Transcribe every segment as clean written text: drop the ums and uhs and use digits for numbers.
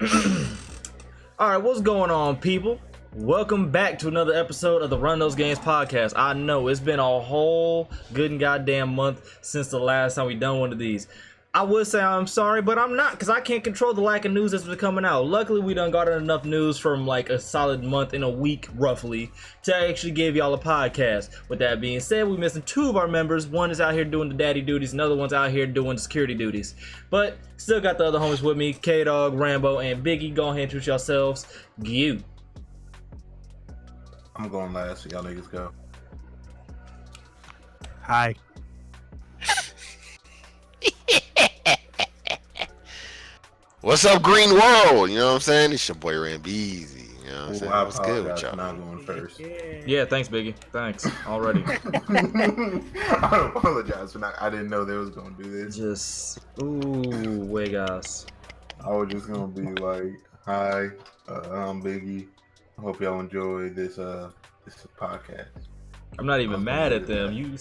All right, what's going on, people? Welcome back to another episode of the Run Those Games podcast. I know it's been a whole good and goddamn month since the last time we done one of these. I would say I'm sorry, but I'm not, because I can't control the lack of news that's been coming out. Luckily, we done got enough news from like a solid month in a week, roughly, to actually give y'all a podcast. With that being said, we're missing two of our members. One is out here doing the daddy duties, another one's out here doing the security duties. But still got the other homies with me, K-Dog, Rambo, and Biggie. Go ahead and introduce yourselves. You. I'm going last, so y'all niggas go. Hi. What's up, Green World? You know what I'm saying? It's your boy Rambeezy. You know what I'm saying? I What's good with y'all? not going first. Yeah, thanks, Biggie. Thanks already. I apologize for not. I didn't know they was gonna do this. Just way guys. I was just gonna be like, "Hi, I'm Biggie. I hope y'all enjoy this podcast." I'm not even mad at them. You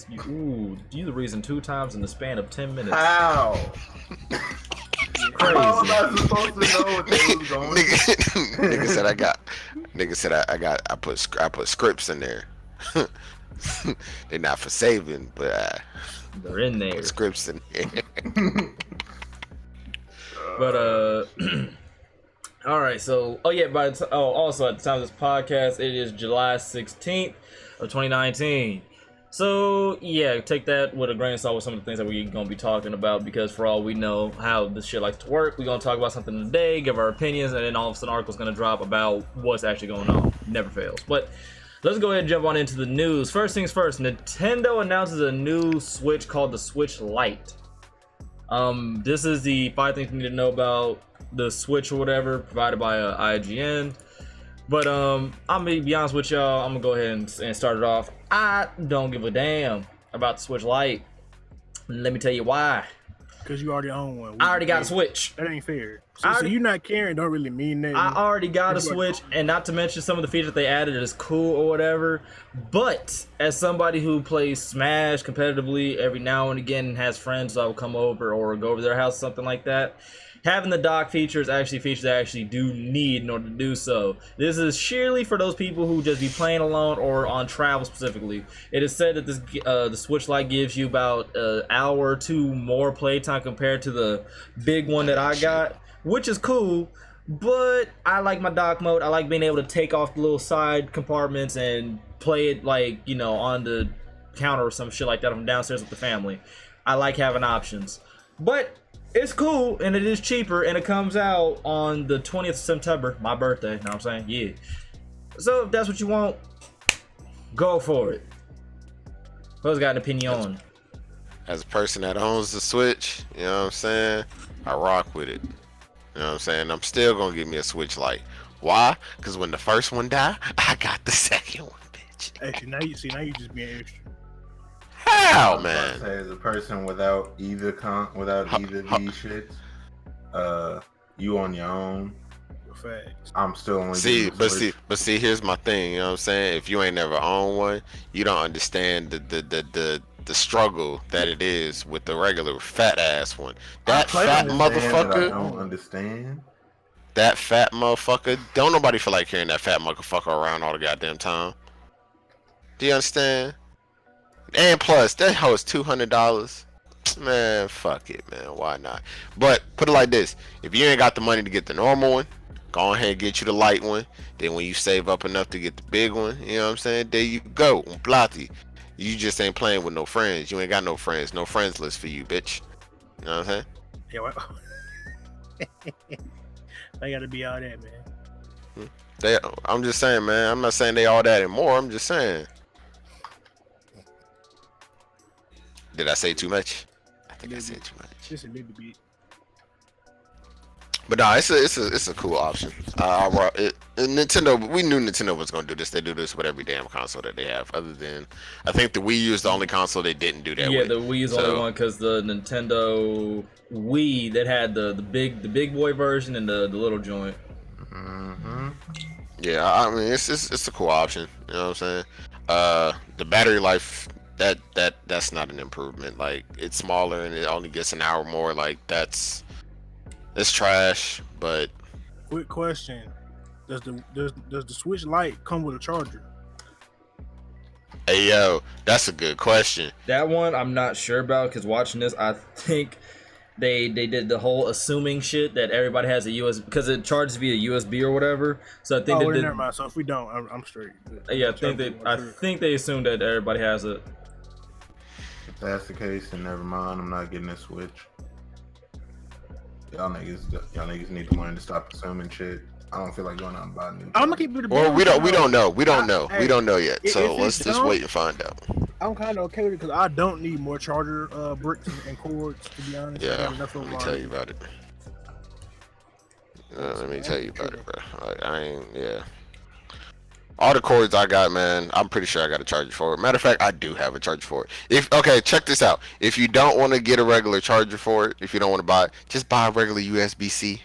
the reason 2 times in the span of 10 minutes. How? Crazy. How am I supposed to know what they was going? Nigga said I put scripts in there. They're not for saving, but They're in there. put scripts in there. But all right. So also at the time of this podcast, it is July 16th of 2019. So yeah, take that with a grain of salt with some of the things that we're gonna be talking about, because for all we know how this shit likes to work, we're gonna talk about something today, give our opinions, and then all of a sudden an article's gonna drop about what's actually going on. Never fails. But let's go ahead and jump on into the news. First things first, Nintendo announces a new Switch called the Switch Lite. This is the 5 things you need to know about the Switch or whatever, provided by IGN. But I'm gonna be honest with y'all, I'm gonna go ahead and start it off. I don't give a damn about the Switch Lite. Let me tell you why. Because you already own one. I already got a Switch. That ain't fair. So you not caring don't really mean that. I already got a Switch, and not to mention some of the features they added is cool or whatever. But as somebody who plays Smash competitively every now and again and has friends that will come over or go over their house, something like that, having the dock feature is actually features I actually do need in order to do so. This is sheerly for those people who just be playing alone or on travel specifically. It is said that this the Switch Lite gives you about an hour or 2 more playtime compared to the big one that I got, which is cool. But I like my dock mode. I like being able to take off the little side compartments and play it like, you know, on the counter or some shit like that. I'm downstairs with the family. I like having options. But it's cool, and it is cheaper, and it comes out on the 20th of September, my birthday, you know what I'm saying? Yeah. So if that's what you want, go for it. Who's got an opinion on? As a person that owns the Switch, you know what I'm saying? I rock with it. You know what I'm saying? I'm still gonna give me a Switch Lite. Why? Because when the first one died, I got the second one, bitch. Actually, now you just being extra. How, man? Say, as a person without either these shits, you on your own. Facts. I'm still only see, here's my thing. You know what I'm saying? If you ain't never owned one, you don't understand the struggle that it is with the regular fat ass one. That fat motherfucker. I don't understand. That fat motherfucker. Don't nobody feel like carrying that fat motherfucker around all the goddamn time. Do you understand? And plus, that hoe is $200. Man, fuck it, man. Why not? But put it like this: if you ain't got the money to get the normal one, go ahead and get you the light one. Then when you save up enough to get the big one, you know what I'm saying? There you go, Plati. You just ain't playing with no friends. You ain't got no friends. No friends list for you, bitch. You know what I'm saying? Yeah, well, I gotta be all that, man. I'm just saying, man. I'm not saying they all that and more. I'm just saying. Did I say too much? I think I said too much. Just a little bit. But no, it's a cool option. Nintendo, we knew Nintendo was gonna do this. They do this with every damn console that they have. Other than, I think the Wii U is the only console they didn't do that with. Yeah, the Wii is the only one, because the Nintendo Wii that had the big boy version and the little joint. Mm-hmm. Yeah, I mean it's a cool option. You know what I'm saying? The battery life. That's not an improvement. Like, it's smaller and it only gets an hour more. Like, it's trash, but Quick question: does the Switch Lite come with a charger? Hey yo, that's a good question. That one I'm not sure about because watching this, I think they did the whole assuming shit that everybody has a USB because it charges via USB or whatever. So I think Oh, they did. never mind. So if we don't, I'm straight. Yeah, I think they assumed that everybody has it. If that's the case, then never mind. I'm not getting a Switch. Y'all niggas need to learn to stop assuming shit. I don't feel like going out and buying new. I'm gonna keep it. Well, we don't know. We don't know yet. If So it's let's just dumb, wait and find out. I'm kind of okay with it because I don't need more charger bricks and cords. To be honest, I Yeah, got enough let of me mine. tell you about it. Let me tell you about it, bro. Like, I ain't, yeah. All the cords I got, man, I'm pretty sure I got a charger for it. Matter of fact, I do have a charger for it. Okay, check this out. If you don't want to get a regular charger for it, if you don't want to buy it, just buy a regular USB-C.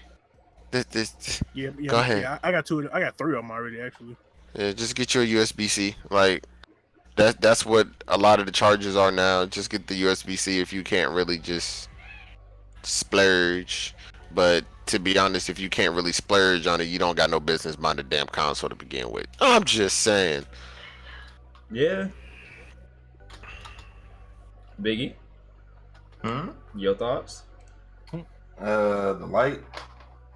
Yeah, Go ahead. Yeah, I got 2. I got 3 of them already, actually. Yeah, just get you a USB-C. Like, that's what a lot of the chargers are now. Just get the USB-C if you can't really just splurge. But to be honest, if you can't really splurge on it, you don't got no business buying the damn console to begin with. I'm just saying. Yeah. Biggie, your thoughts? The light.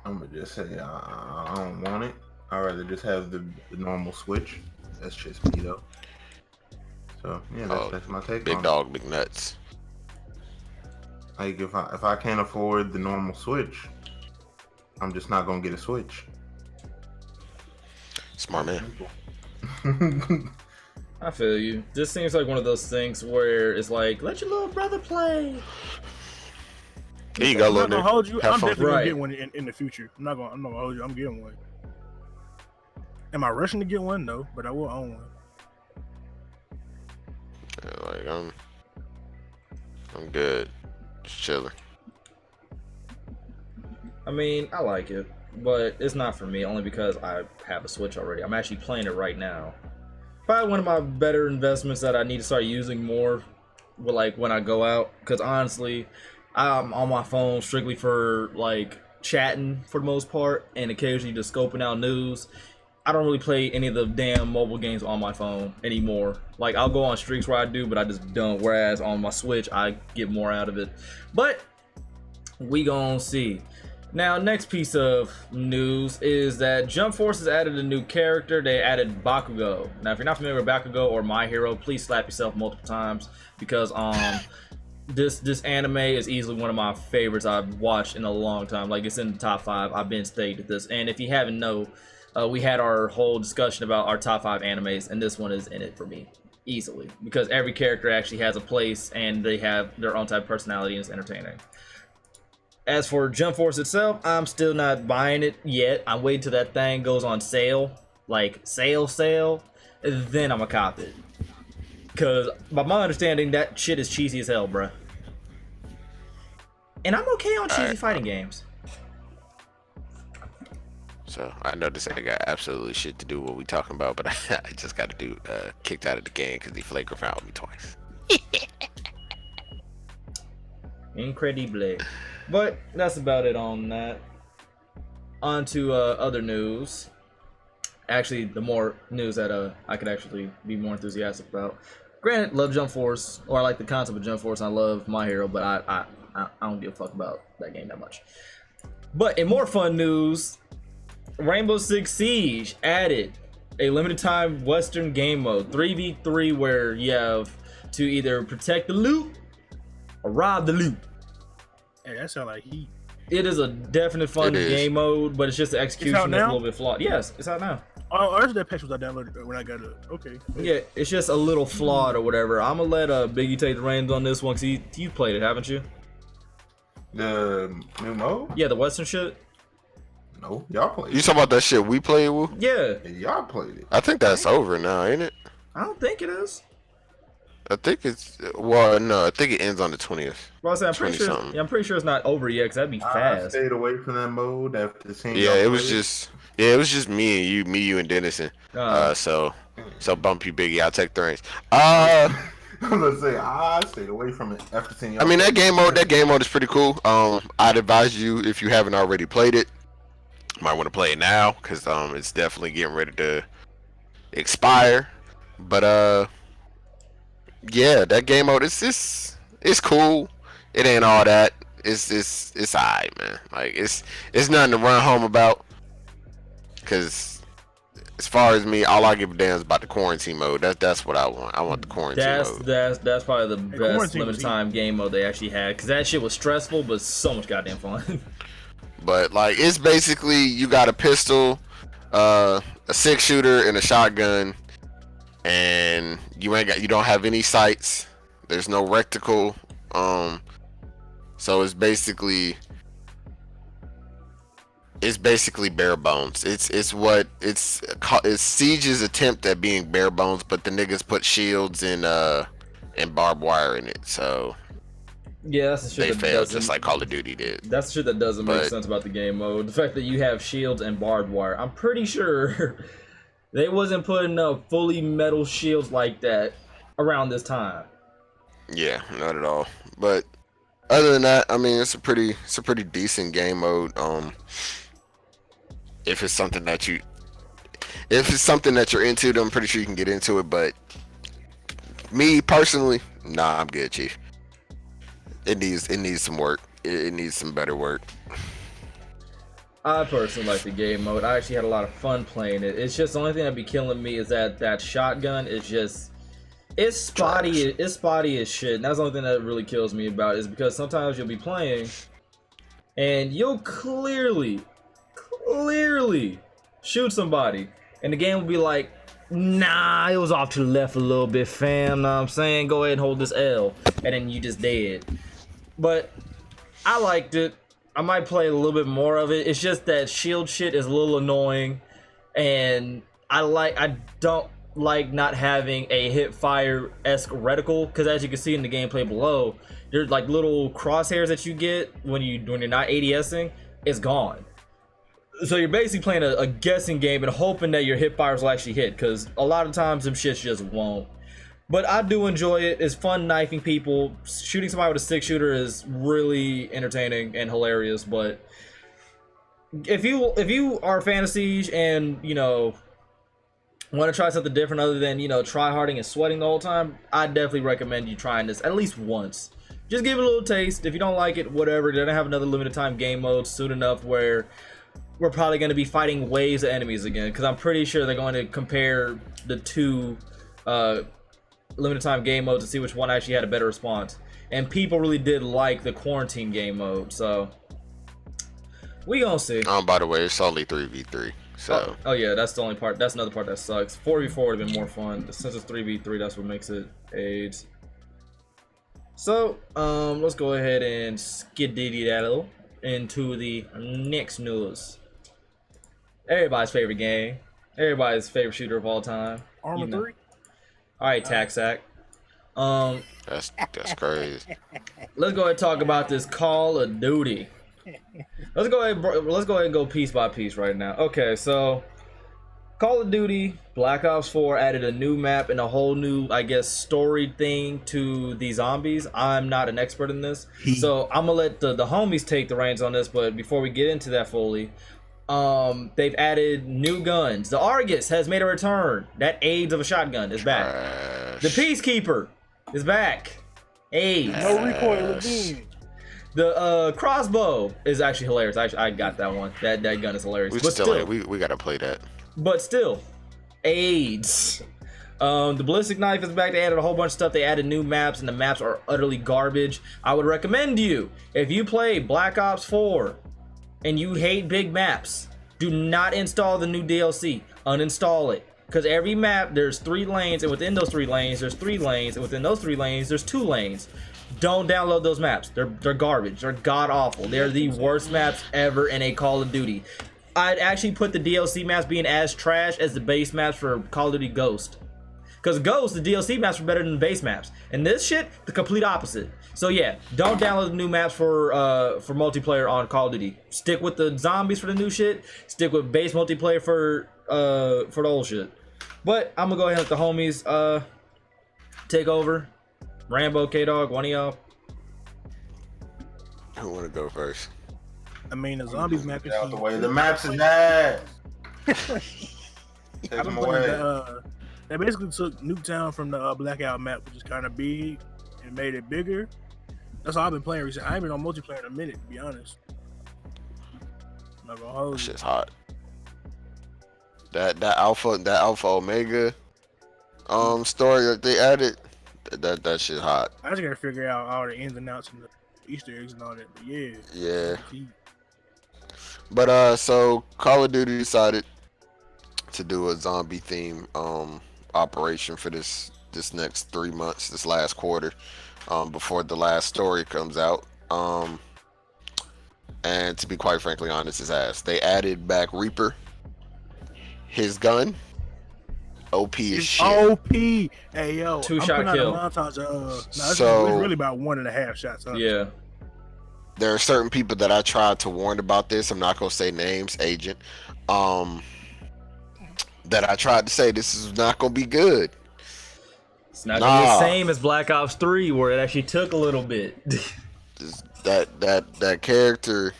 I'm gonna just say I don't want it. I'd rather just have the normal Switch. That's just me though. So yeah, that's my take. Big dog, big nuts. Like if I can't afford the normal Switch, I'm just not gonna get a Switch. Smart man. I feel you. This seems like one of those things where it's like, let your little brother play. There you go, I'm little not gonna nigga. hold you. Have I'm fun. definitely Right. gonna get one in the future. I'm not gonna hold you. I'm getting one. Am I rushing to get one? No, but I will own one. Yeah, like I'm good. Just chilling. I mean, I like it, but it's not for me only because I have a Switch already. I'm actually playing it right now. Probably one of my better investments that I need to start using more with, like, when I go out, because honestly, I'm on my phone strictly for like chatting for the most part and occasionally just scoping out news. I don't really play any of the damn mobile games on my phone anymore. Like, I'll go on streaks where I do, but I just don't. Whereas on my Switch, I get more out of it. But we gon' see. Now, next piece of news is that Jump Force has added a new character. They added Bakugo. Now, if you're not familiar with Bakugo or My Hero, please slap yourself multiple times because this anime is easily one of my favorites I've watched in a long time. Like, it's in the top 5. I've been stayed at this, and if you haven't know, we had our whole discussion about our top 5 animes, and this one is in it for me easily because every character actually has a place and they have their own type of personality and it's entertaining. As for Jump Force itself, I'm still not buying it yet. I'm waiting till that thing goes on sale, like sale, and then I'm gonna cop it. Cause by my understanding, that shit is cheesy as hell, bruh. And I'm okay on cheesy fighting games. So I know this ain't got absolutely shit to do with what we talking about, but I just got to do kicked out of the game because he flagrant fouled me twice. Incredible. But that's about it on that. On to other news. Actually, the more news that I could actually be more enthusiastic about. Granted, love Jump Force, or I like the concept of Jump Force, and I love My Hero, but I don't give a fuck about that game that much. But in more fun news, Rainbow Six Siege added a limited time Western game mode, 3v3, where you have to either protect the loot or rob the loot. Hey, that sound like heat. It is a definite fun game mode, but it's just the execution that's a little bit flawed. Yes, it's out now. Oh, there's that patch was I downloaded when I got it. Okay. Yeah, it's just a little flawed or whatever. I'm gonna let Biggie take the reins on this one because you played it, haven't you? The new mode? Yeah, the Western shit. No, y'all played. You talking about that shit we played with? Yeah. Y'all played it. I think that's over now, ain't it? I don't think it is. I think it's no. I think it ends on the 20th. Well, I'm pretty sure. I'm pretty sure it's not over yet because that'd be fast. I stayed away from that mode after seeing. Yeah, it was just me and you and Dennison. So bump you, Biggie. I'll take the reins. I'm gonna say I stayed away from it after seeing. Y'all that game mode is pretty cool. I'd advise you if you haven't already played it, Might want to play it now because it's definitely getting ready to expire. But yeah, that game mode it's cool. It ain't all that. It's alright, man. Like it's nothing to run home about. Cause as far as me, all I give a damn is about the quarantine mode. That's what I want. I want the quarantine mode. That's probably the best quarantine limited time game mode they actually had, because that shit was stressful but so much goddamn fun. But like it's basically you got a pistol, a 6-shooter, and a shotgun, and you don't have any sights. There's no reticle. So it's basically bare bones. It's Siege's attempt at being bare bones, but the niggas put shields and barbed wire in it. So Yeah, that's the shit they that failed doesn't, just like Call of Duty did. that's the shit that doesn't make sense about the game mode. The fact that you have shields and barbed wire. I'm pretty sure they wasn't putting up fully metal shields like that around this time. Yeah, not at all. But other than that, I mean, it's a pretty decent game mode. If it's something that you're into, then I'm pretty sure you can get into it. But me personally, nah, I'm good, Chief. It needs some work. It needs some better work. I personally like the game mode. I actually had a lot of fun playing it. It's just the only thing that'd be killing me is that shotgun is just, it's spotty. It's spotty as shit. And that's the only thing that really kills me about it, is because sometimes you'll be playing and you'll clearly shoot somebody and the game will be like, nah, it was off to the left a little bit, fam. Know what I'm saying? Go ahead and hold this L, and then you just dead. But I liked it. I might play a little bit more of it. It's just that shield shit is a little annoying, and I don't like not having a hip fire-esque reticle, because as you can see in the gameplay below, there's like little crosshairs that you get when you're not ADSing. It's gone. So you're basically playing a guessing game and hoping that your hip fires will actually hit, because a lot of times them shits just won't. But I do enjoy it. It's fun knifing people. Shooting somebody with a 6-shooter is really entertaining and hilarious. But if you are fantasy and want to try something different other than try harding and sweating the whole time, I definitely recommend you trying this at least once. Just give it a little taste. If you don't like it, whatever. They're gonna have another limited time game mode soon enough where we're probably going to be fighting waves of enemies again, because I'm pretty sure they're going to compare the two limited time game modes to see which one actually had a better response. And people really did like the quarantine game mode, so we gonna see. By the way, it's only 3v3. So oh yeah, that's the only part. That's another part that sucks. 4v4 would have been more fun. Since it's 3v3, that's what makes it AIDS. So let's go ahead and skididdy-daddle into the next news. Everybody's favorite game. Everybody's favorite shooter of all time. Arma 3? Alright, Taxac. that's crazy. Let's go ahead and talk about this Call of Duty. Let's go ahead and go piece by piece right now. Okay, so Call of Duty Black Ops 4 added a new map and a whole new, I guess, story thing to the zombies. I'm not an expert in this, so I'm gonna let the homies take the reins on this. But before we get into that fully, they've added new guns. The Argus has made a return. That AIDS of a shotgun is back. The Peacekeeper is back. AIDS. No recoil again. The crossbow is actually hilarious. I got that one. That gun is hilarious. We gotta play that. But still, AIDS. The ballistic knife is back. They added a whole bunch of stuff. They added new maps, and the maps are utterly garbage. I would recommend you, if you play Black Ops 4 and you hate big maps, do not install the new DLC. Uninstall it. Because every map, there's 3 lanes, and within those 3 lanes, there's 3 lanes, and within those 3 lanes, there's 2 lanes. Don't download those maps. They're garbage. They're god-awful. They're the worst maps ever in a Call of Duty. I'd actually put the DLC maps being as trash as the base maps for Call of Duty Ghost. Because Ghost, the DLC maps are better than the base maps. And this shit, the complete opposite. So yeah, don't download the new maps for multiplayer on Call of Duty. Stick with the zombies for the new shit. Stick with base multiplayer for the old shit. But I'm gonna go ahead and let the homies take over. Rambo, K-Dog, one of y'all. Who wanna go first? I mean, the zombies map Get is out the huge. way. The maps is ass. Take I've them been playing away. they basically took Nuketown from the Blackout map, which is kind of big, and made it bigger. That's all I've been playing recently. I ain't been on multiplayer in a minute, to be honest. I'm not gonna hold That you. shit's hot. That alpha omega story that they added, that shit hot. I just gotta figure out all the ins and outs and the Easter eggs and all that. But yeah. Yeah. But so Call of Duty decided to do a zombie theme operation for this next 3 months, this last quarter, before the last story comes out. And to be quite frankly honest, his ass. They added back Reaper, his gun, OP as shit. OP. Hey yo, Two-shot I'm putting kill. out a montage. It's really about 1.5 shots. Huh? Yeah. There are certain people that I tried to warn about this. I'm not gonna say names, agent. That I tried to say this is not gonna be good. It's not gonna be the same as Black Ops 3, where it actually took a little bit. that character,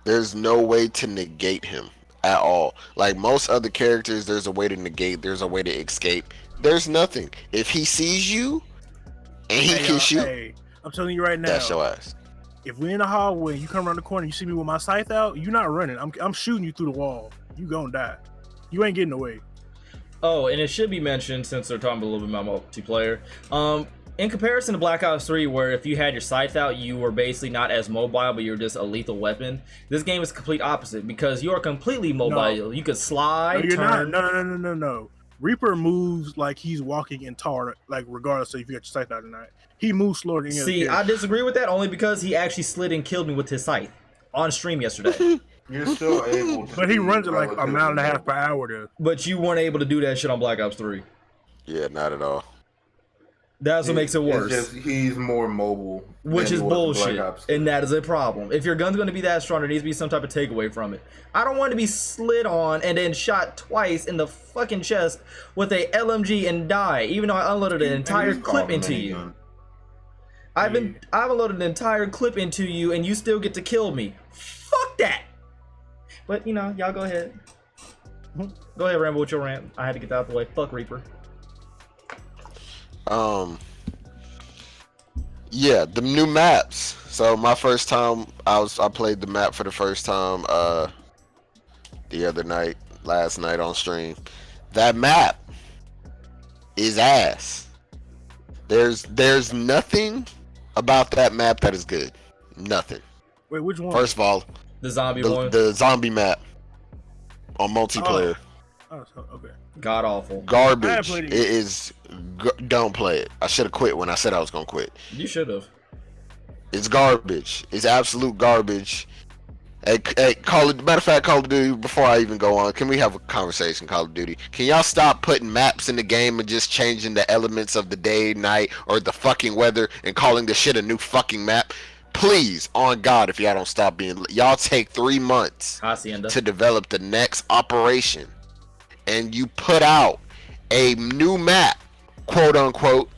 there's no way to negate him at all. Like most other characters, there's a way to negate, there's a way to escape. There's nothing. If he sees you and he can shoot, hey, I'm telling you right now, that's your ass. If we're in the hallway and you come around the corner and you see me with my scythe out, you're not running. I'm shooting you through the wall. You gonna die. You ain't getting away. Oh, and it should be mentioned, since they're talking a little bit about multiplayer, in comparison to Black Ops 3, where if you had your scythe out, you were basically not as mobile, but you're just a lethal weapon. This game is complete opposite, because you are completely mobile. No. You could slide, No, you're turn. not. No. Reaper moves like he's walking in tar, like regardless of if you got your scythe out or not. He moves slower than any other See, character. I disagree with that, only because he actually slid and killed me with his scythe on stream yesterday. You're still able to. But he runs at like a mile and a half per hour though. But you weren't able to do that shit on Black Ops 3. Yeah, not at all. That's what makes it worse. It's just, he's more mobile. Which than is he was in bullshit, Black Ops 2. and that is a problem. If your gun's going to be that strong, there needs to be some type of takeaway from it. I don't want to be slid on and then shot twice in the fucking chest with a LMG and die, even though I unloaded an entire clip into you. I've unloaded an entire clip into you, and you still get to kill me. Fuck that! But, you know, y'all go ahead. Go ahead, Rambo, with your rant. I had to get that out the way. Fuck Reaper. Yeah, the new maps. So my first time, I played the map for the first time the other night, last night on stream. That map is ass. There's nothing about that map that is good. Nothing. Wait, which one? First of all, The zombie one. the zombie map on multiplayer. Oh, okay. God awful. Garbage. I It is. Don't play it. I should have quit when I said I was gonna quit. You should have. It's garbage. It's absolute garbage. Hey, matter of fact, Call of Duty, before I even go on, can we have a conversation, Call of Duty? Can y'all stop putting maps in the game and just changing the elements of the day, night, or the fucking weather and calling the shit a new fucking map? Please, on God, if y'all don't stop being... Y'all take 3 months Hacienda. to develop the next operation, and you put out a new map, quote unquote,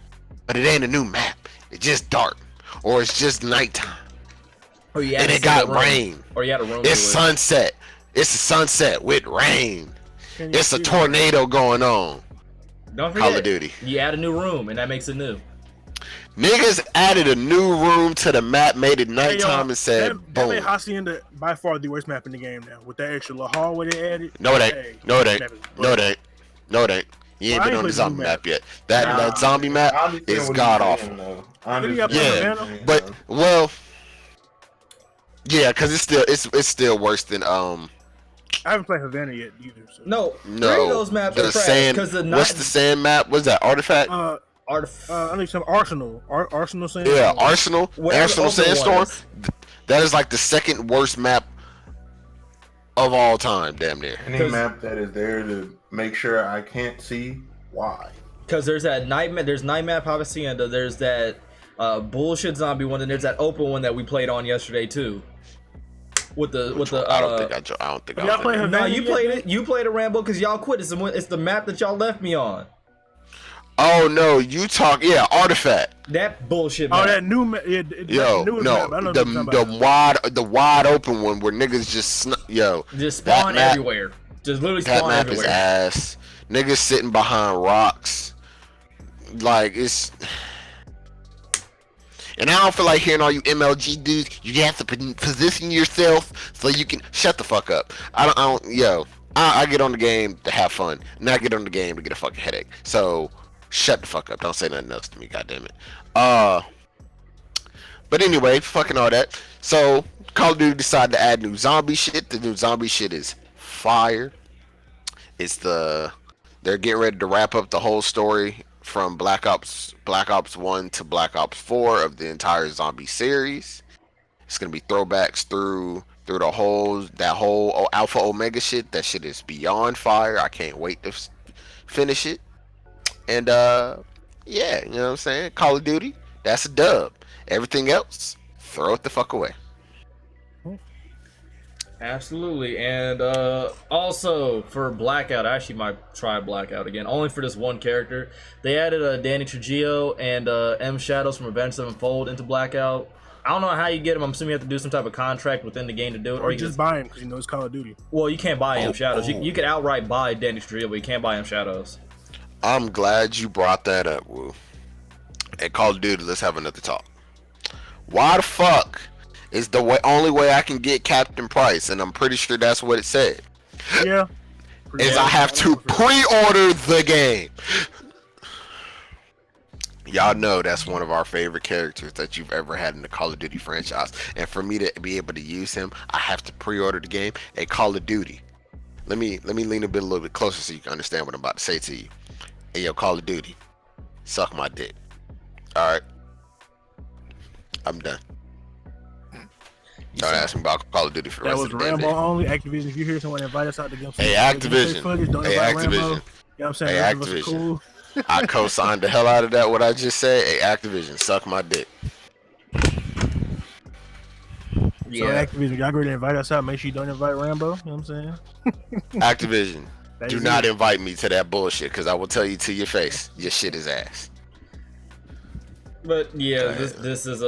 but it ain't a new map. It's just dark, or it's just nighttime, Or you and it got rain. Or you had a room. It's sunset. It's a sunset with rain. Can you It's a see tornado going on. Don't forget, Call of Duty. You add a new room, and that makes it new. Niggas added a new room to the map, made it Hey, nighttime, and said, that made boom. Hacienda by far the worst map in the game now. With that extra little hallway they added. No, it ain't. Hey, No, it ain't. that is No, it butt. ain't. No, it ain't. You ain't Well, I been ain't on the played the zombie new map map. yet. That zombie map I understand is what he's god saying, awful. though. Didn't you play Yeah, Havana? but well, yeah, cause it's still worse than I haven't played Havana yet either. So. No, three of no. those maps The are trash. sand. Because the What's the sand map? What's that? Artifact? I need some Arsenal. Arsenal saying. Yeah, Arsenal. Whatever Arsenal the open one Sandstorm. is. That is like the second worst map of all time, damn near. Any map that is there to make sure I can't see, why? Because there's that there's Night Map Hacienda, there's that bullshit zombie one, and there's that open one that we played on yesterday too. With the I don't think I don't think Y'all I playing was No, Havana you yet? played it. You played a Rambo because y'all quit. It's the map that y'all left me on. Oh no, you talk Artifact. That bullshit. Oh, Map. that new map. Yeah, Yo, the newest no, map. I know what you're talking about. the wide open one where niggas just Just that spawn map, everywhere. Just literally that spawn map everywhere. is ass. Niggas sitting behind rocks, like it's. And I don't feel like hearing all you MLG dudes. You have to position yourself so you can shut the fuck up. I don't. I get on the game to have fun, not get on the game to get a fucking headache. So shut the fuck up. Don't say nothing else to me. God damn it. But anyway, fucking all that. So Call of Duty decided to add new zombie shit. The new zombie shit is fire. They're getting ready to wrap up the whole story from Black Ops 1 to Black Ops 4 of the entire zombie series. It's gonna be throwbacks through the whole Alpha Omega shit. That shit is beyond fire. I can't wait to finish it. And yeah, you know what I'm saying? Call of Duty, that's a dub. Everything else, throw it the fuck away. Absolutely, and also for Blackout, I actually might try Blackout again, only for this one character. They added Danny Trujillo and M Shadows from Avenged Sevenfold into Blackout. I don't know how you get them. I'm assuming you have to do some type of contract within the game to do it, Or you just buy him because you know it's Call of Duty. Well, you can't buy M Shadows. You could outright buy Danny Trujillo, but you can't buy M Shadows. I'm glad you brought that up, Woo. At Call of Duty, let's have another talk. Why the fuck is the only way I can get Captain Price, and I'm pretty sure that's what it said. Yeah. Is I have to pre-order the game. Y'all know that's one of our favorite characters that you've ever had in the Call of Duty franchise, and for me to be able to use him, I have to pre-order the game. A Call of Duty. Let me lean a little bit closer so you can understand what I'm about to say to you. Hey, yo, Call of Duty, suck my dick. All right, I'm done. Don't ask me about Call of Duty for the That rest was of the damn Rambo day. only. Activision, if you hear someone invite us out to get Hey, Activision. footage, don't Hey, invite Activision. Rambo. You know what I'm saying? Hey, The rest of us are Activision. cool. I co-signed the hell out of that. What I just said. Hey, Activision, suck my dick. So Activision, y'all go to invite us out. Make sure you don't invite Rambo. You know what I'm saying? Activision, That do is not it. invite me to that bullshit, because I will tell you to your face, your shit is ass. But yeah, this is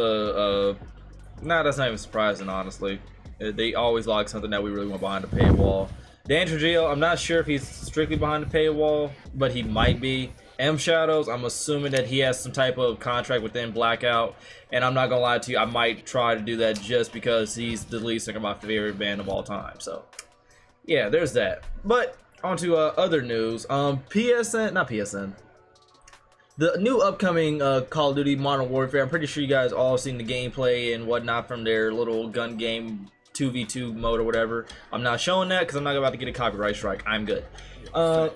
that's not even surprising, honestly. They always log something that we really want behind the paywall. Dan Trujillo, I'm not sure if he's strictly behind the paywall, but he might be. M Shadows, I'm assuming that he has some type of contract within Blackout, and I'm not gonna lie to you, I might try to do that just because he's the lead singer of my favorite band of all time. So yeah, there's that. But on to other news. PSN. The new upcoming Call of Duty Modern Warfare, I'm pretty sure you guys all seen the gameplay and whatnot from their little gun game 2v2 mode or whatever. I'm not showing that because I'm not about to get a copyright strike. I'm good. A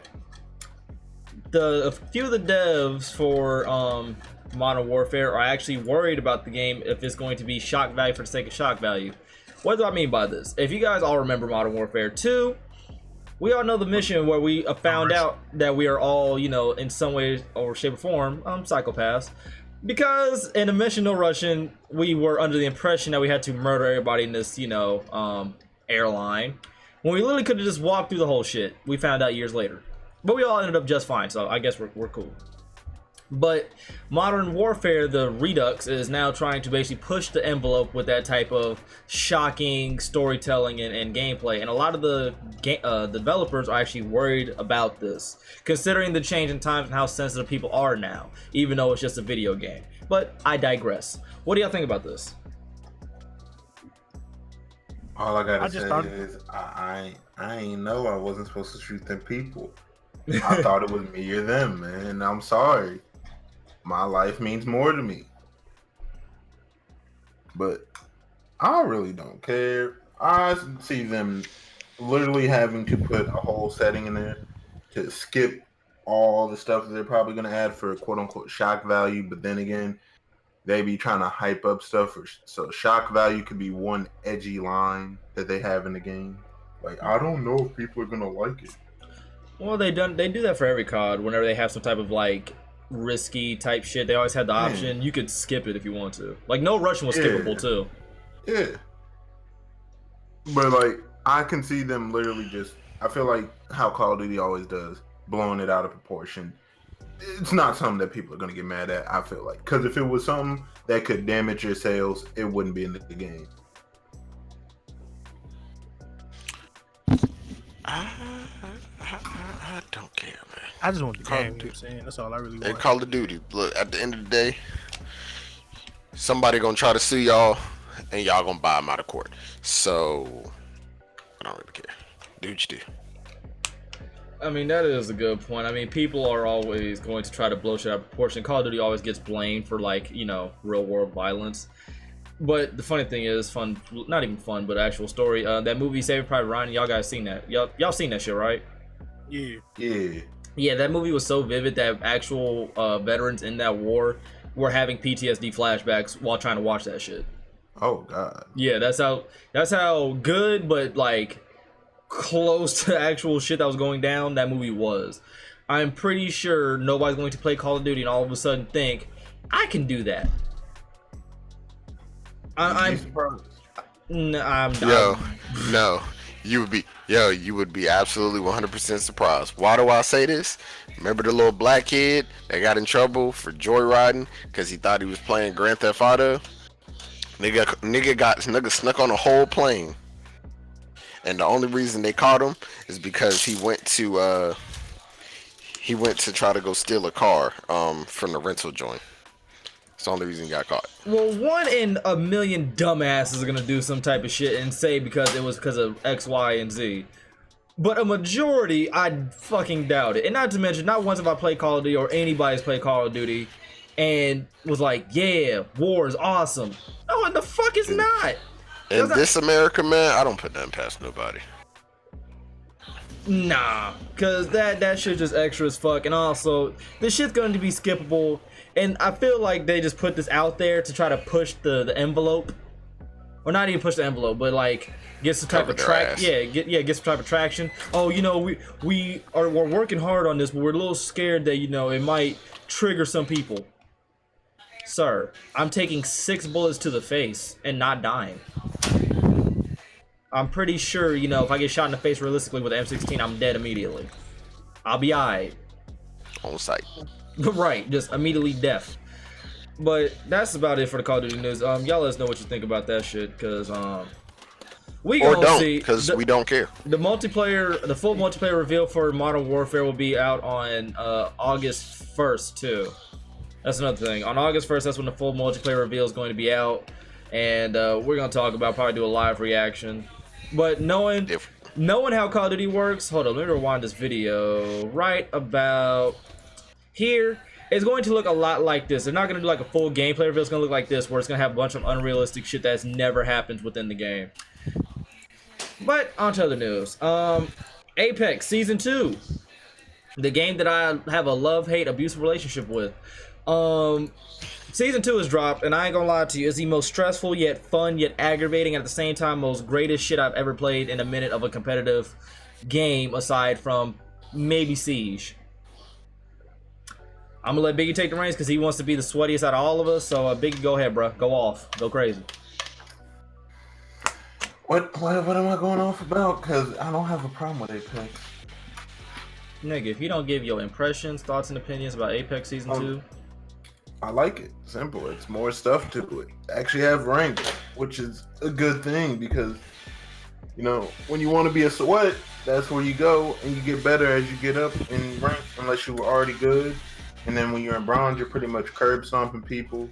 few of the devs for Modern Warfare are actually worried about the game if it's going to be shock value for the sake of shock value. What do I mean by this? If you guys all remember Modern Warfare 2, we all know the mission where we found out that we are all, in some way or shape or form, psychopaths. Because in the mission No Russian, we were under the impression that we had to murder everybody in this, airline. When we literally could have just walked through the whole shit. We found out years later. But we all ended up just fine, so I guess we're cool. But Modern Warfare, the Redux, is now trying to basically push the envelope with that type of shocking storytelling and gameplay. And a lot of the developers are actually worried about this, considering the change in times and how sensitive people are now, even though it's just a video game. But I digress. What do y'all think about this? All I gotta say is I ain't know I wasn't supposed to shoot them people. I thought it was me or them, man. I'm sorry. My life means more to me. But I really don't care. I see them literally having to put a whole setting in there to skip all the stuff that they're probably going to add for quote unquote shock value. But then again, they be trying to hype up stuff. So shock value could be one edgy line that they have in the game. Like, I don't know if people are going to like it. Well, they do that for every COD. Whenever they have some type of risky type shit, they always had the option. You could skip it if you want to. Like No Russian was skippable too. Yeah. But I can see them literally just, I feel like how Call of Duty always does, blowing it out of proportion. it's not something that people are gonna get mad at. I feel like because if it was something that could damage your sales, it wouldn't be in the game. I don't care, man. I just want the Call game. of You know what I'm saying? That's all I really And want. Call of Duty. Look, at the end of the day, somebody gonna try to sue y'all, and y'all gonna buy them out of court. So I don't really care. Do what you do. I mean, that is a good point. I mean, people are always going to try to blow shit out of proportion. Call of Duty always gets blamed for, like, you know, real world violence. But the funny thing is, not even fun, but actual story. That movie Saving Private Ryan, y'all guys seen that? Y'all seen that shit, right? Yeah. Yeah, that movie was so vivid that actual veterans in that war were having PTSD flashbacks while trying to watch that shit. Oh God. Yeah, that's how good, but like close to actual shit that was going down that movie was. I'm pretty sure nobody's going to play Call of Duty and all of a sudden think, I can do that. I'm surprised. No, you would be absolutely 100% surprised. Why do I say this? Remember the little black kid that got in trouble for joyriding because he thought he was playing Grand Theft Auto? Nigga snuck on a whole plane, and the only reason they caught him is because he went to try to go steal a car from the rental joint. It's the only reason he got caught. Well, 1 in a million dumbasses are gonna do some type of shit and say because it was because of X, Y, and Z. But a majority, I fucking doubt it. And not to mention, not once have I played Call of Duty or anybody's played Call of Duty and was like, yeah, war is awesome. No, the fuck is not. In this America, man, I don't put nothing past nobody. Nah, cause that shit just extra as fuck, and also this shit's going to be skippable, and I feel like they just put this out there to try to push the envelope, or not even push the envelope, but like get some type of get some type of traction. Oh, you know, we're working hard on this, but we're a little scared that, you know, it might trigger some people. Sir, I'm taking 6 bullets to the face and not dying. I'm pretty sure, you know, if I get shot in the face realistically with an M16, I'm dead immediately. I'll be alright. On site. Right, just immediately death. But that's about it for the Call of Duty news. Y'all let us know what you think about that shit, cause we gonna see. Because we don't care. The full multiplayer reveal for Modern Warfare will be out on August 1st too. That's another thing. On August 1st, that's when the full multiplayer reveal is going to be out, and we're gonna talk about, probably do a live reaction. But knowing how Call of Duty works, hold on, let me rewind this video. Right about here, it's going to look a lot like this. They're not going to do like a full gameplay reveal. It's going to look like this, where it's going to have a bunch of unrealistic shit that's never happens within the game. But on to other news. Apex Season 2, the game that I have a love-hate abusive relationship with. Season 2 is dropped, and I ain't gonna lie to you, it's the most stressful yet fun yet aggravating, and at the same time most greatest shit I've ever played in a minute of a competitive game, aside from maybe Siege. I'm gonna let Biggie take the reins because he wants to be the sweatiest out of all of us. So Biggie, go ahead, bro. Go off. Go crazy. What am I going off about? Because I don't have a problem with Apex. Nigga, if you don't give your impressions, thoughts, and opinions about Apex Season 2... I like it. Simple. It's more stuff to it. Actually have rank, which is a good thing because, you know, when you want to be a sweat, that's where you go and you get better as you get up in rank, unless you were already good. And then when you're in bronze, you're pretty much curb stomping people.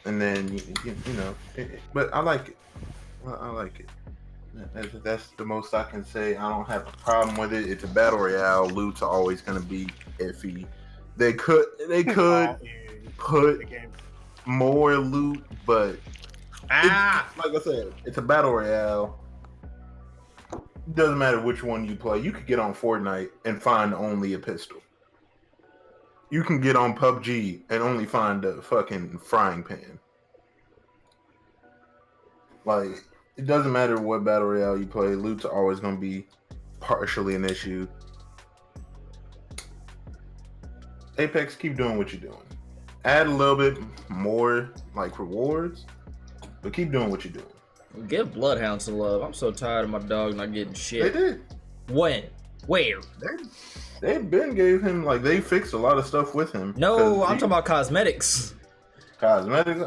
And then, you know, but I like it. I like it. That's the most I can say. I don't have a problem with it. It's a battle royale. Loot's always going to be iffy. They could put more loot, but like I said, it's a battle royale. It doesn't matter which one you play. You could get on Fortnite and find only a pistol. You can get on PUBG and only find a fucking frying pan. Like, it doesn't matter what battle royale you play. Loot's always going to be partially an issue. Apex, keep doing what you're doing. Add a little bit more, like, rewards, but keep doing what you're doing. Give Bloodhound some love. I'm so tired of my dog not getting shit. They did. When? Where? They've been gave him like they fixed a lot of stuff with him. No, I'm talking about cosmetics. Cosmetics.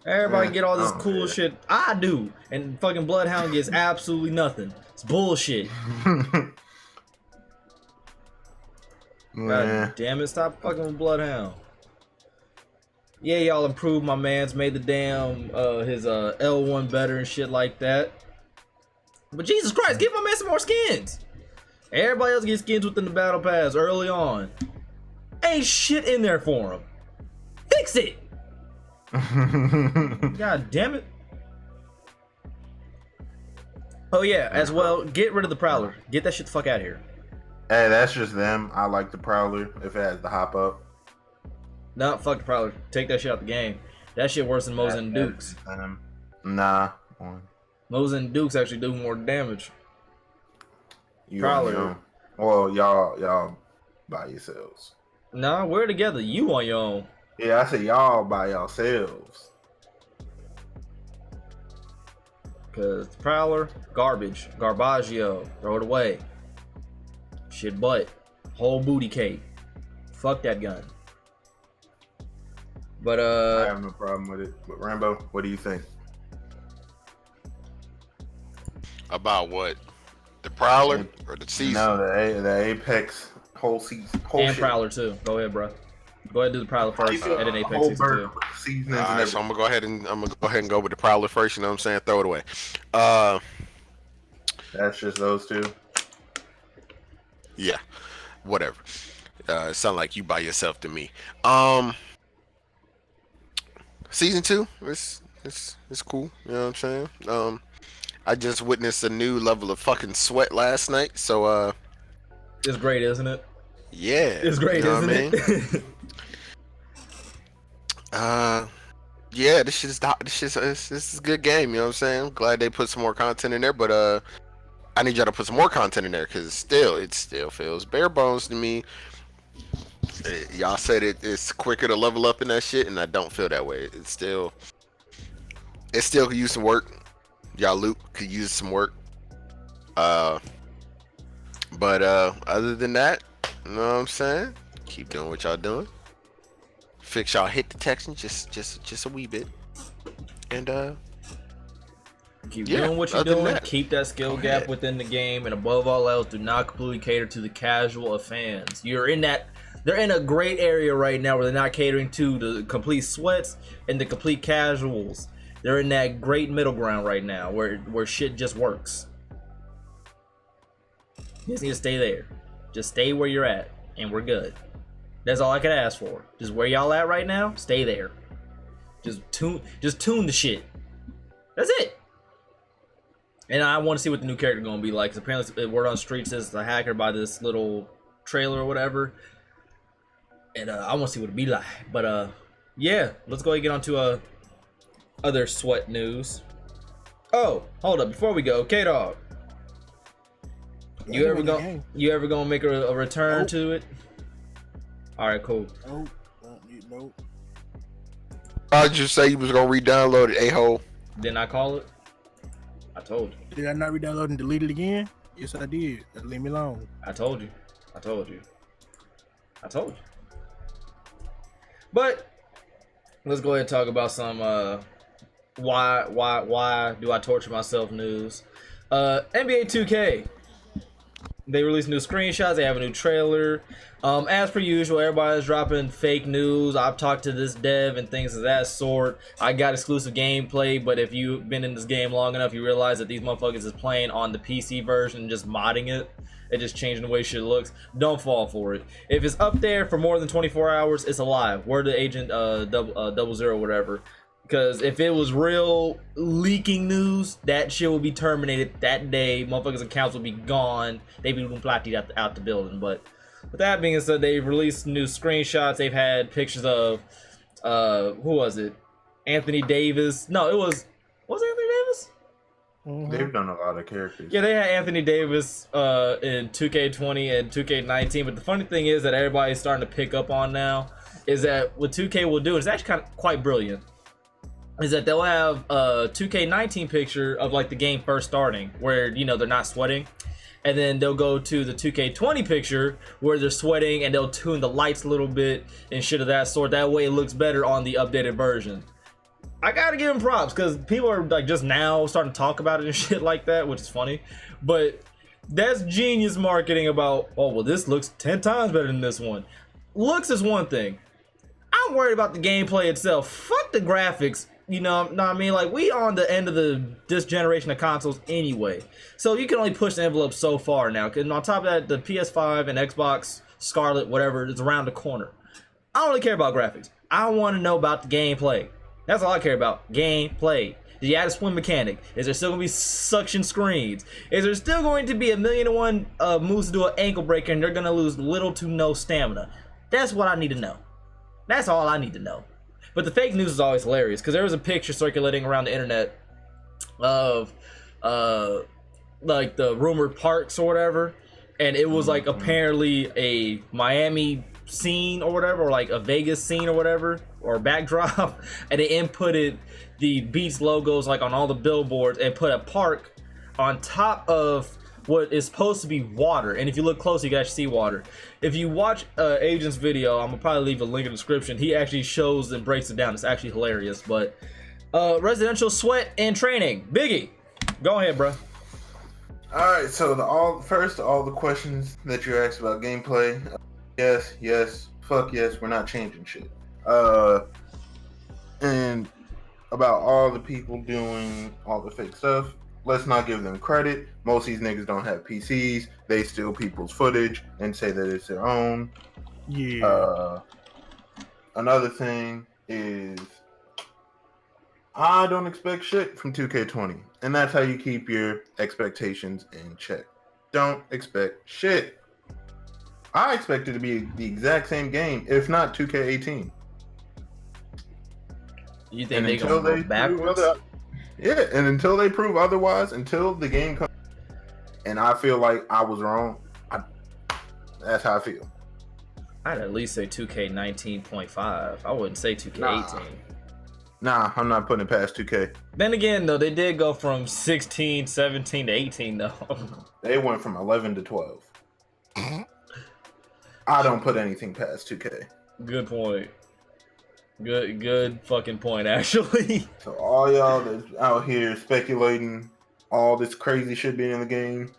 Everybody get all this cool yeah. shit. I do, and fucking Bloodhound gets absolutely nothing. It's bullshit. God damn it! Stop fucking with Bloodhound. Yeah, y'all improved. My man's made the damn his L1 better and shit like that. But Jesus Christ, give my man some more skins. Everybody else gets skins within the battle pass early on. Ain't shit in there for him. Fix it. God damn it. Oh yeah, as well, get rid of the Prowler. Get that shit the fuck out of here. Hey, that's just them. I like the Prowler if it has the hop up. Nah, fuck the Prowler. Take that shit out the game. That shit worse than Mosin and Dukes. Nah. Mosin and Dukes actually do more damage. Prowler. Well, y'all by yourselves. Nah, we're together. You on your own. Yeah, I said y'all by yourselves. Cause the Prowler, garbage. Garbaggio. Throw it away. Shit butt. Whole booty cake. Fuck that gun. But I have no problem with it. But Rambo, what do you think? About what? The Prowler or the season? No, the Apex whole season. and shit. Prowler too. Go ahead, bro. Go ahead and do the Prowler first, and then Apex season 2. Alright, so I'm gonna go ahead and go with the Prowler first. You know what I'm saying? Throw it away. That's just those two. Yeah, whatever. It sound like you by yourself to me. Season 2, it's cool. You know what I'm saying? I just witnessed a new level of fucking sweat last night. So it's great, isn't it? Yeah, it's great, isn't it? Yeah, this is a good game. You know what I'm saying? I'm glad they put some more content in there, but I need y'all to put some more content in there because it still feels bare bones to me. Y'all said it's quicker to level up in that shit, and I don't feel that way. It still could use some work. Y'all loot could use some work. But other than that, you know what I'm saying? Keep doing what y'all doing. Fix y'all hit detection just a wee bit, and keep doing what you're doing. Keep that skill gap within the game, and above all else, do not completely cater to the casual of fans. They're in a great area right now where they're not catering to the complete sweats and the complete casuals. They're in that great middle ground right now where shit just works. You just need to stay there. Just stay where you're at, and we're good. That's all I could ask for. Just where y'all at right now, stay there. Just tune the shit. That's it. And I want to see what the new character gonna be like. Cause apparently, word on the street says the hacker by this little trailer or whatever. And I want to see what it be like. But yeah, let's go ahead and get on to other sweat news. Oh, hold up! Before we go, K-Dog, you ever gonna make a return to it? All right, cool. Nope. Why'd you say you was gonna re-download it, a-hole? Didn't I call it? I told you. Did I not re-download and delete it again? Yes, I did. Leave me alone. I told you. But let's go ahead and talk about some why do I torture myself news. NBA 2K. They released new screenshots. They have a new trailer. As per usual, everybody's dropping fake news. I've talked to this dev and things of that sort. I got exclusive gameplay, but if you've been in this game long enough, you realize that these motherfuckers is playing on the PC version and just modding it. It just changing the way shit looks. Don't fall for it. If it's up there for more than 24 hours, it's a lie. Word to Agent 00 whatever. Because if it was real leaking news, that shit will be terminated that day. Motherfuckers' accounts will be gone. They'd be flattened out the building. But with that being said, they've released new screenshots. They've had pictures of, who was it? Anthony Davis. No, it was Anthony Davis? Mm-hmm. They've done a lot of characters. Yeah, they had Anthony Davis in 2K20 and 2K19. But the funny thing is that everybody's starting to pick up on now is that what 2K will do, is actually quite brilliant, is that they'll have a 2K19 picture of like the game first starting where, you know, they're not sweating. and then they'll go to the 2K20 picture where they're sweating, and they'll tune the lights a little bit and shit of that sort. That way it looks better on the updated version. I gotta give them props, because people are like just now starting to talk about it and shit like that, which is funny. But that's genius marketing about, oh, well, this looks 10 times better than this one. Looks is one thing. I'm worried about the gameplay itself. Fuck the graphics. You know what I mean? Like, we on the end of this generation of consoles anyway. So you can only push the envelope so far now. And on top of that, the PS5 and Xbox Scarlet, whatever, is around the corner. I don't really care about graphics. I want to know about the gameplay. That's all I care about. Gameplay. Did you add a swim mechanic? Is there still going to be suction screens? Is there still going to be 1,000,001 moves to do an ankle breaker and they're going to lose little to no stamina? That's what I need to know. That's all I need to know. But the fake news is always hilarious, because there was a picture circulating around the internet of like the rumored parks or whatever, and it was like apparently a Miami scene or whatever, or like a Vegas scene or whatever, or backdrop, and they inputted the Beats logos like on all the billboards and put a park on top of what is supposed to be water. And if you look close, you can actually see water. If you watch Agent's video, I'm gonna probably leave a link in the description. He actually shows and breaks it down. It's actually hilarious. But residential sweat and training. Biggie, go ahead, bro. All right, so all the questions that you asked about gameplay. Yes, fuck yes, we're not changing shit. And about all the people doing all the fake stuff, let's not give them credit. Most of these niggas don't have PCs. They steal people's footage and say that it's their own. Yeah. Another thing is, I don't expect shit from 2K20. And that's how you keep your expectations in check. Don't expect shit. I expect it to be the exact same game, if not 2K18. You think they're going to go backwards? Yeah, and until they prove otherwise, until the game comes, and I feel like I was wrong, that's how I feel. I'd at least say 2K19.5. I wouldn't say 2K18. Nah, I'm not putting it past 2K. Then again, though, they did go from 16, 17 to 18, though. They went from 11 to 12. I don't put anything past 2K. Good point. Good fucking point, actually. So all y'all that's out here speculating all this crazy shit being in the game,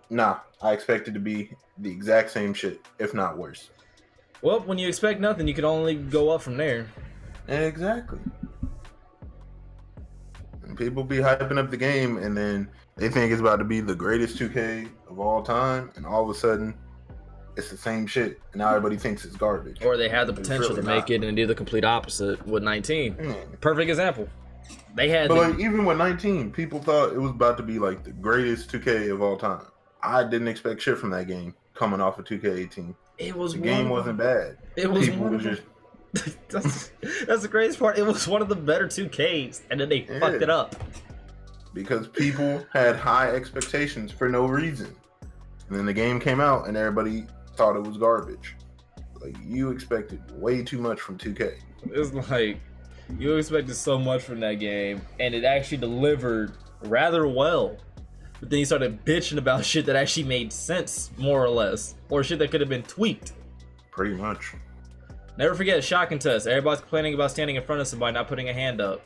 nah, I expect it to be the exact same shit, if not worse. Well, when you expect nothing, you can only go up from there. Exactly. And people be hyping up the game, and then they think it's about to be the greatest 2K of all time, and all of a sudden, it's the same shit, and now everybody thinks it's garbage. Or they had the But it's potential really to make not. it and do the complete opposite with 19. Mm. Perfect example. They had But the, like, even with 19, people thought it was about to be like the greatest 2K of all time. I didn't expect shit from that game coming off of 2K18. it was The one game of wasn't bad. It was People one was of just that's the craziest part. It was one of the better 2Ks, and then they fucked it up. because people had high expectations for no reason. And then the game came out and everybody thought it was garbage. Like, you expected way too much from 2K. It's like you expected so much from that game, and it actually delivered rather well. But then you started bitching about shit that actually made sense, more or less, or shit that could have been tweaked. Pretty much. Never forget a shot contest. Everybody's complaining about standing in front of somebody not putting a hand up.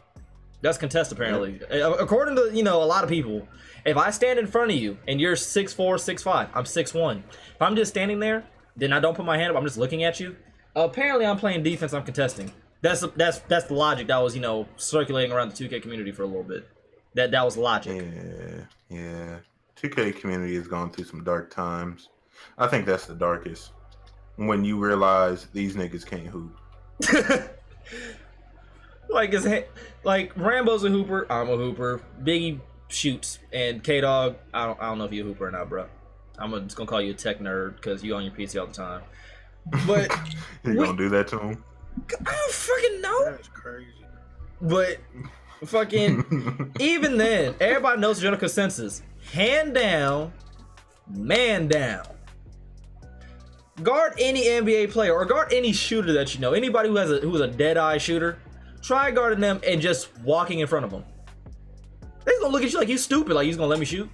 That's contest, apparently. According to, a lot of people, if I stand in front of you and you're 6'4", 6'5", I'm 6'1". If I'm just standing there, then I don't put my hand up, I'm just looking at you. Apparently, I'm playing defense, I'm contesting. That's the logic that was, circulating around the 2K community for a little bit. That was logic. Yeah. 2K community has gone through some dark times. I think that's the darkest. When you realize these niggas can't hoop. Like Rambo's a hooper, I'm a hooper. Biggie shoots, and K-Dog, I don't know if you're a hooper or not, bro. I'm just gonna call you a tech nerd because you on your PC all the time. But You gonna do that to him? I don't fucking know. That's crazy. But fucking even then, everybody knows the general consensus. Hand down, man down. Guard any NBA player or guard any shooter that you know. Anybody who's a dead-eye shooter, try guarding them and just walking in front of them. They're gonna look at you like you stupid, like you's gonna let me shoot.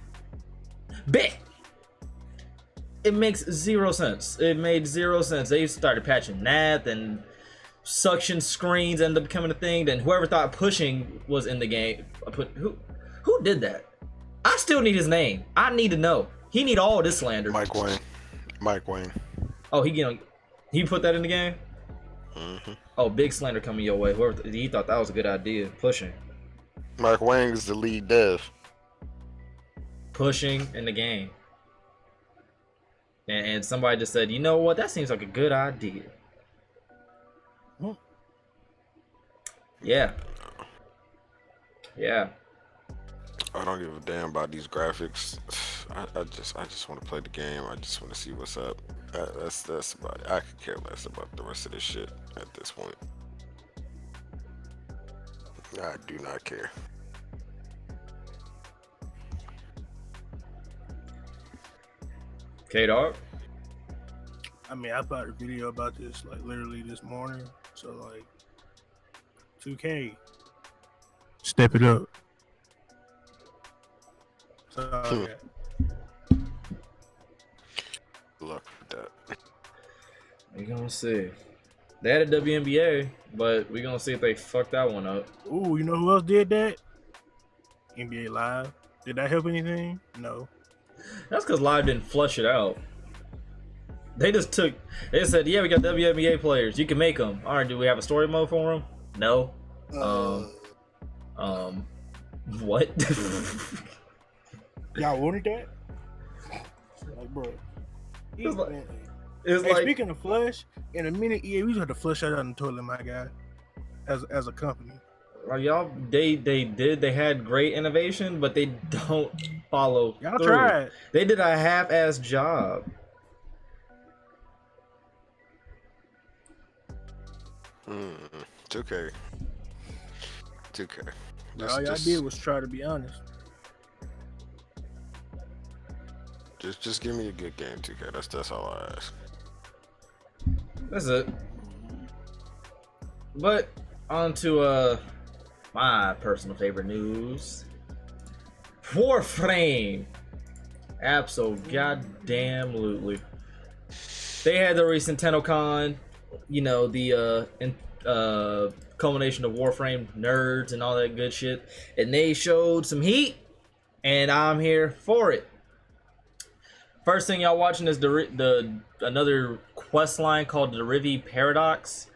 Bet. It makes zero sense. It made zero sense. They started patching that, and suction screens ended up becoming a thing. Then whoever thought pushing was in the game, who did that? I still need his name. I need to know. He need all this slander. Mike Wayne. Mike Wayne. Oh, he put that in the game. Oh, big slander coming your way. Whoever he thought that was a good idea. Pushing. Mike Wayne is the lead dev. Pushing in the game. And somebody just said, you know what? That seems like a good idea. Yeah. Yeah. I don't give a damn about these graphics. I just want to play the game. I just want to see what's up. That's about it. I could care less about the rest of this shit at this point. I do not care. K-Dog? I mean, I put a video about this like literally this morning. So like 2K, step it up. So yeah. Good luck with that. We gonna see. They had a WNBA, but we gonna see if they fucked that one up. Ooh, you know who else did that? NBA Live. Did that help anything? No. That's because Live didn't flush it out. They said, yeah, we got WNBA players. You can make them. All right, do we have a story mode for them? No. What? Y'all wanted that? Like, bro. It's like, speaking of flush, in a minute, EA, we just have to flush that down the toilet, my guy. As a company. like, y'all, they had great innovation, but they don't follow Y'all through. tried. They did a half-ass job. It's okay. It's okay. All y'all did was try to be honest. Just give me a good game, 2K. That's all I ask. That's it. But on to my personal favorite news. Warframe. Abso-goddamn-lutely. They had the recent TennoCon, you know, the culmination of Warframe nerds and all that good shit, and they showed some heat, and I'm here for it. First thing y'all watching is another quest line called the Rivi Paradox.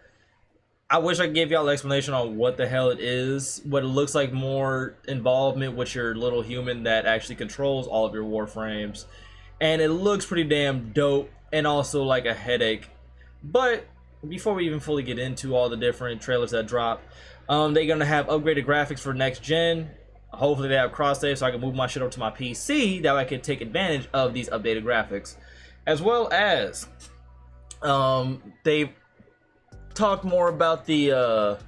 I wish I could give y'all an explanation on what the hell it is, but it looks like more involvement with your little human that actually controls all of your Warframes, and it looks pretty damn dope, and also like a headache. But before we even fully get into all the different trailers that drop, they're gonna have upgraded graphics for next gen. Hopefully they have cross save so I can move my shit over to my PC, that way I can take advantage of these updated graphics. As well as they've talked more about the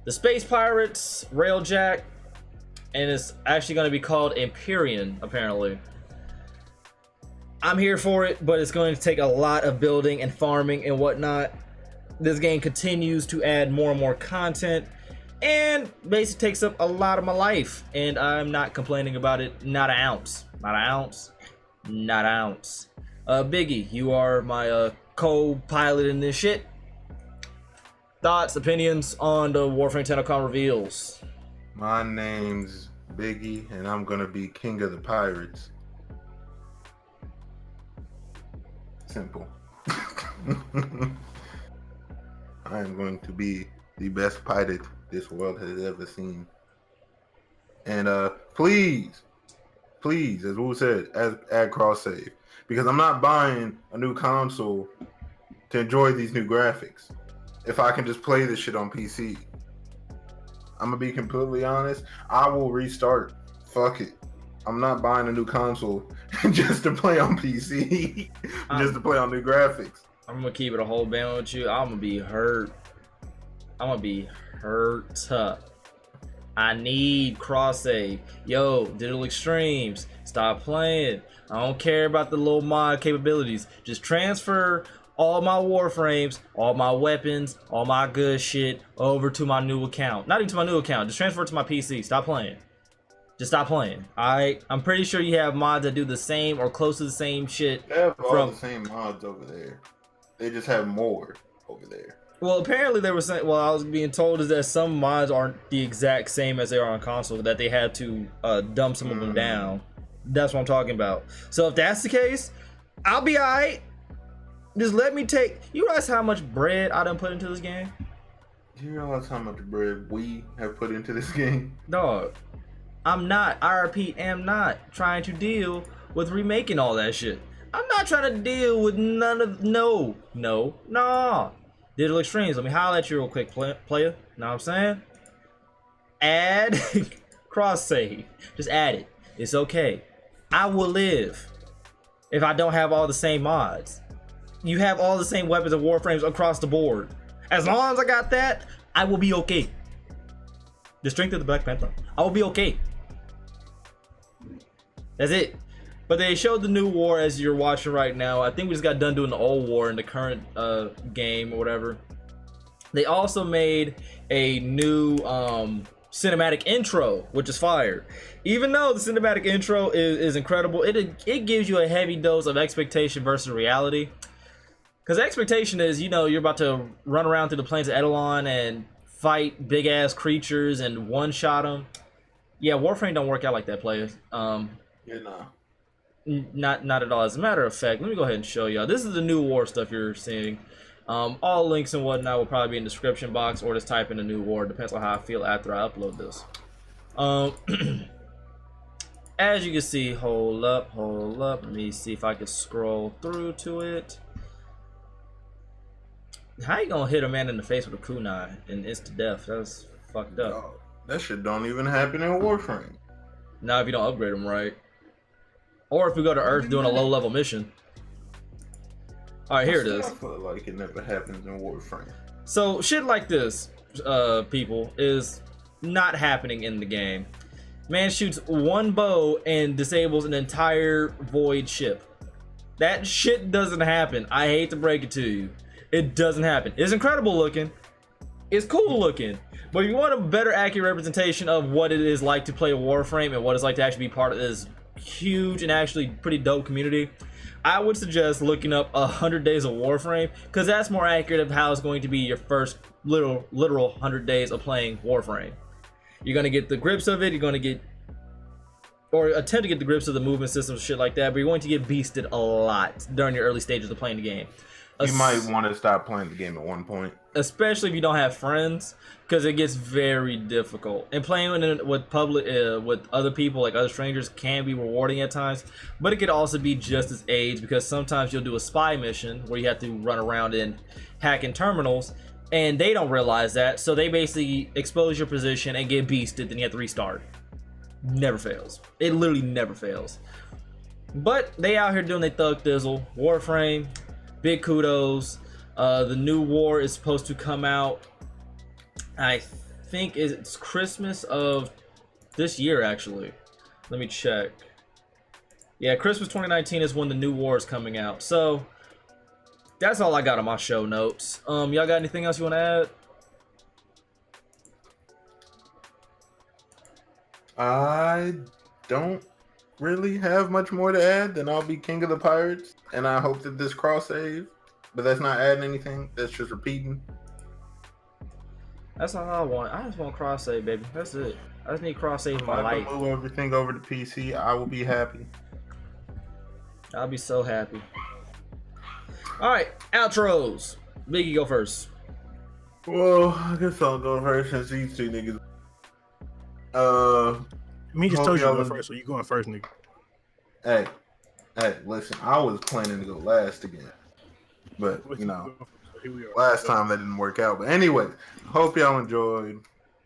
Space Pirates Railjack, and it's actually going to be called Empyrean apparently. I'm here for it, but it's going to take a lot of building and farming and whatnot. This game continues to add more and more content, and basically takes up a lot of my life, and I'm not complaining about it, not an ounce. Not an ounce. Not an ounce. Biggie, you are my co-pilot in this shit. Thoughts, opinions on the Warframe TennoCon reveals? My name's Biggie, and I'm gonna be king of the pirates. Simple. I am going to be the best pilot this world has ever seen. And please, as Wu said, add cross save, because I'm not buying a new console to enjoy these new graphics. If I can just play this shit on PC, I'm gonna be completely honest. I will restart. Fuck it. I'm not buying a new console just to play on PC, just to play on new graphics. I'm gonna keep it a whole band with you. I'm gonna be hurt. I'm gonna be hurt. I need cross save. Yo, Digital Extremes, stop playing. I don't care about the little mod capabilities. Just transfer all my Warframes, all my weapons, all my good shit over to my new account. Not even to my new account. Just transfer it to my PC. Stop playing. Just stop playing. I'm pretty sure you have mods that do the same or close to the same shit. They have all From the same mods over there. They just have more over there. well, apparently they were saying. Well, I was being told is that some mods aren't the exact same as they are on console. That they had to dump some of them down. That's what I'm talking about. So if that's the case, I'll be alright. Just let me take. You realize how much bread I done put into this game? Do you realize how much bread we have put into this game? Dog. I repeat, am not trying to deal with remaking all that shit. I'm not trying to deal with none of, no. Digital Extremes, let me holler at you real quick, player. Know what I'm saying? Add cross save. Just add it. It's okay. I will live if I don't have all the same mods. You have all the same weapons and warframes across the board. As long as I got that, I will be okay. The strength of the Black Panther. I will be okay. That's it. But they showed the new war as you're watching right now. I think we just got done doing the old war in the current game or whatever. They also made a new cinematic intro, which is fire. Even though the cinematic intro is incredible, it gives you a heavy dose of expectation versus reality. Because the expectation is, you know, you're about to run around through the plains of Edelon and fight big ass creatures and one shot them. Yeah, Warframe don't work out like that, players. Not at all. As a matter of fact, let me go ahead and show y'all. This is the new war stuff you're seeing. All links and whatnot will probably be in the description box, or just type in the new war. Depends on how I feel after I upload this. As you can see, hold up. Let me see if I can scroll through to it. How you gonna hit a man in the face with a kunai and instant death? That's fucked up. Oh, that shit don't even happen in Warframe. Now if you don't upgrade them right. Or if we go to Earth doing a low level mission. Alright, here it is. I feel like it never happens in Warframe. So shit like this, people, is not happening in the game. Man shoots one bow and disables an entire void ship. That shit doesn't happen. I hate to break it to you. It doesn't happen. It's incredible looking. It's cool looking. But if you want a better accurate representation of what it is like to play Warframe and what it's like to actually be part of this huge and actually pretty dope community, I would suggest looking up 100 Days of Warframe, because that's more accurate of how it's going to be your first literal 100 days of playing Warframe. You're going to get the grips of it, you're going to get, or attempt to get the grips of the movement systems, shit like that, but you're going to get beasted a lot during your early stages of playing the game. You might want to stop playing the game at one point. Especially if you don't have friends, because it gets very difficult. And playing with other people, like other strangers, can be rewarding at times, but it could also be just as AIDS, because sometimes you'll do a spy mission where you have to run around and hack in terminals, and they don't realize that, so they basically expose your position and get beasted, then you have to restart. Never fails. It literally never fails. But they out here doing their thug thizzle. Warframe, big kudos. The new war is supposed to come out, I think it's Christmas of this year, actually. Let me check. Yeah, Christmas 2019 is when the new war is coming out. So that's all I got on my show notes. Y'all got anything else you want to add? I don't really have much more to add than I'll be king of the pirates, and I hope that this cross save, but that's not adding anything, that's just repeating. That's all I want. I just want cross save, baby. That's it. I just need cross save in my If I life. can move everything over to PC, I will be happy. I'll be so happy. Alright, outros. Biggie, go first. Well, I guess I'll go first since these two niggas. Me just hope told you to y'all go was- first, so you going first, nigga. Hey, listen, I was planning to go last again, but you know, So here we are. last time that didn't work out. But anyway, hope y'all enjoyed.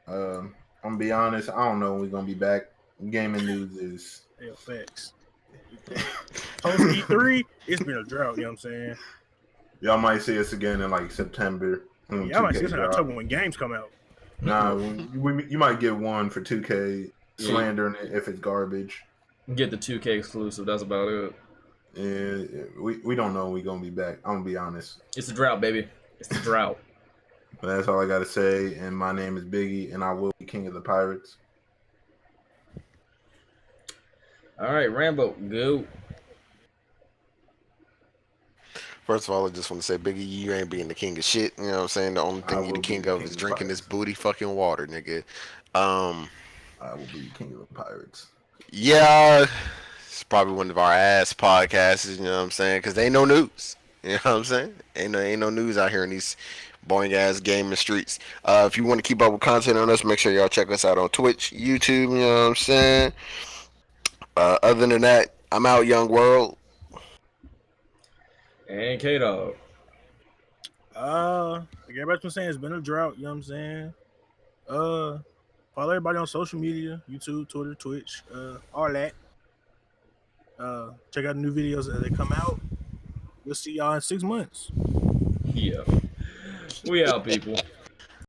I'm gonna be honest, I don't know when we're gonna be back. Gaming news is Yeah, facts. Post E3, it's been a drought, you know what I'm saying? y'all might see us again in like September. when Yeah, I might 2K see this in drop. October when games come out. Nah, you might get one for 2K slandering it if it's garbage. Get the 2K exclusive. That's about it. And we don't know when we're gonna be back. I'm gonna be honest. It's a drought, baby. It's the drought. But that's all I gotta say. And my name is Biggie, and I will be king of the pirates. All right, Rambo, go. First of all, I just want to say, Biggie, you ain't being the king of shit. You know what I'm saying? The only I thing you the will be king the of king is of the drinking this pirates. booty fucking water, nigga. Um, I will be the king of the pirates. yeah, it's probably one of our ass podcasts. You know what I'm saying? Because they ain't no news. You know what I'm saying? Ain't no news out here in these boring ass gaming streets. If you want to keep up with content on us, make sure y'all check us out on Twitch, YouTube. You know what I'm saying? Other than that, I'm out, young world. And K Dog. Like everybody's been saying, it's been a drought. You know what I'm saying? Follow everybody on social media: YouTube, Twitter, Twitch, all that. Check out the new videos as they come out. We'll see y'all in 6 months. Yeah. We out, people.